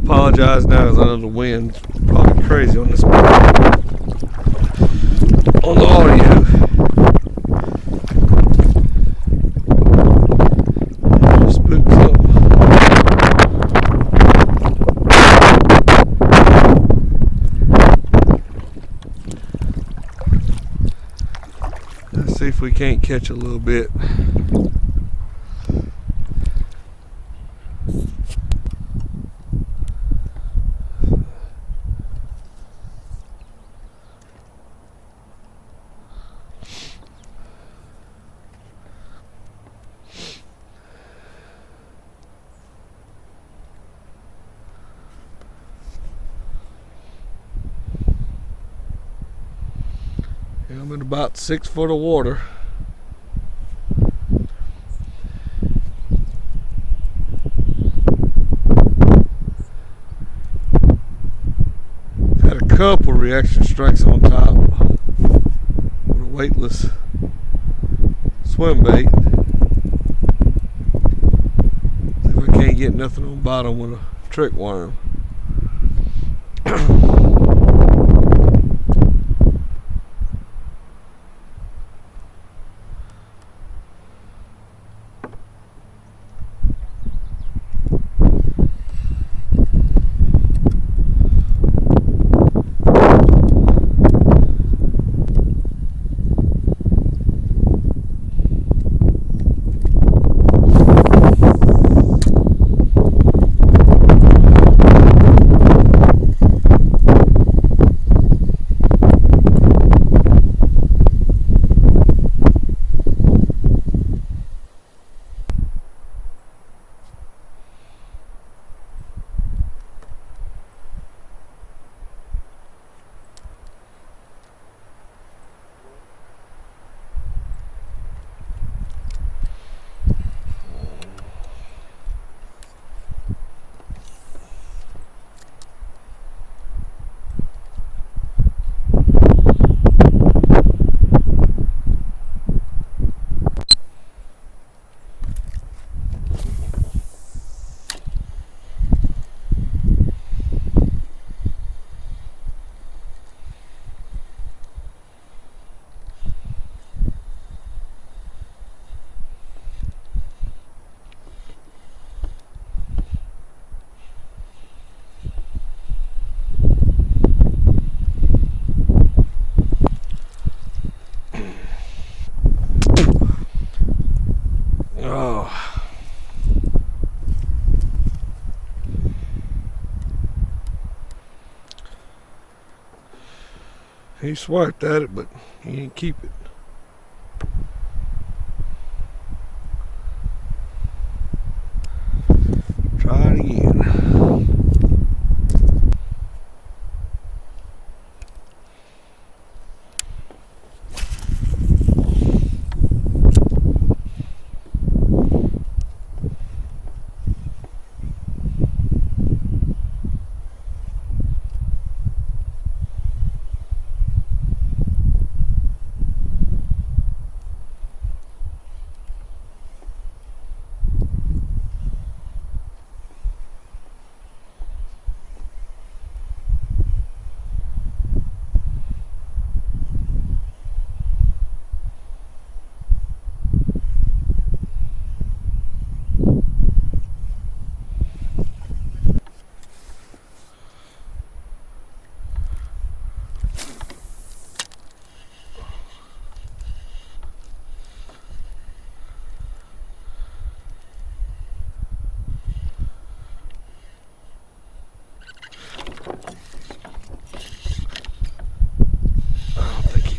apologize now because I know the wind's probably crazy on this on the audio. Just spooked something. Let's see if we can't catch a little bit. I'm in about 6 foot of water. Had a couple reaction strikes on top with a weightless swim bait. See if I can't get nothing on the bottom with a trick worm. He swiped at it, but he didn't keep it. Try it again.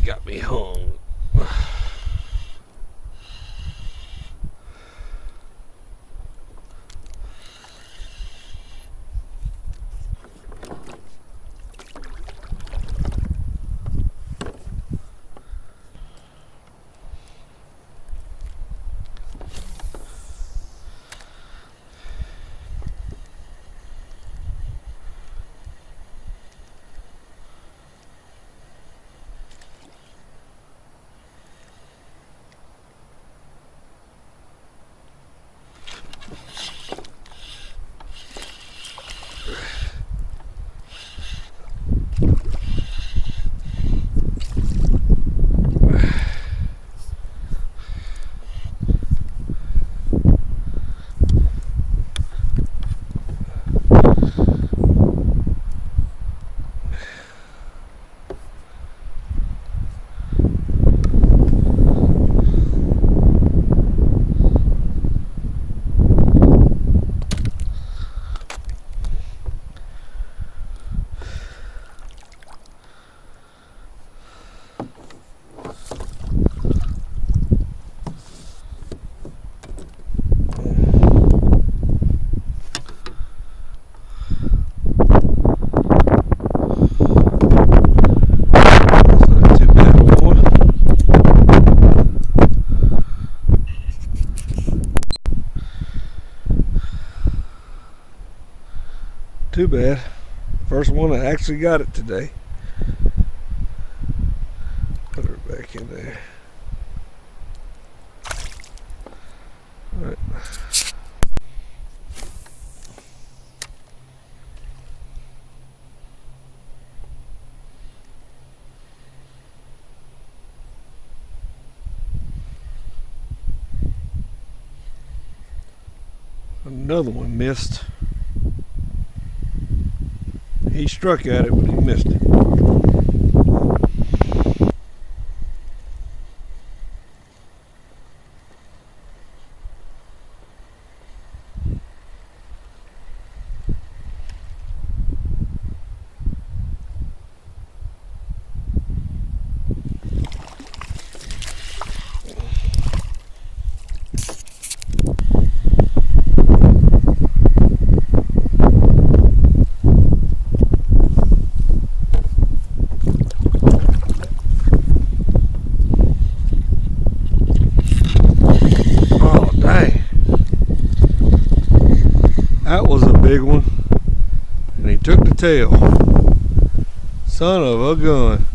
Got me hung. too bad. First one that actually got it today. Put her back in there. Alright. Another one missed. He struck at it, but he missed it. That was a big one, and he took the tail. Son of a gun.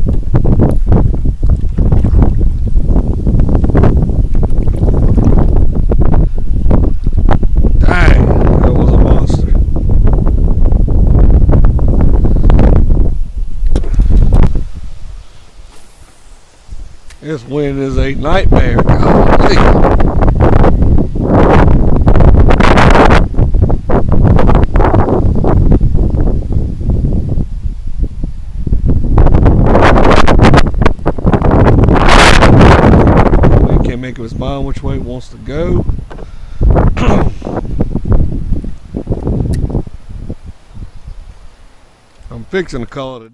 Dang, that was a monster. This wind is a nightmare. Golly. Make up his mind which way it wants to go. I'm fixing to call it a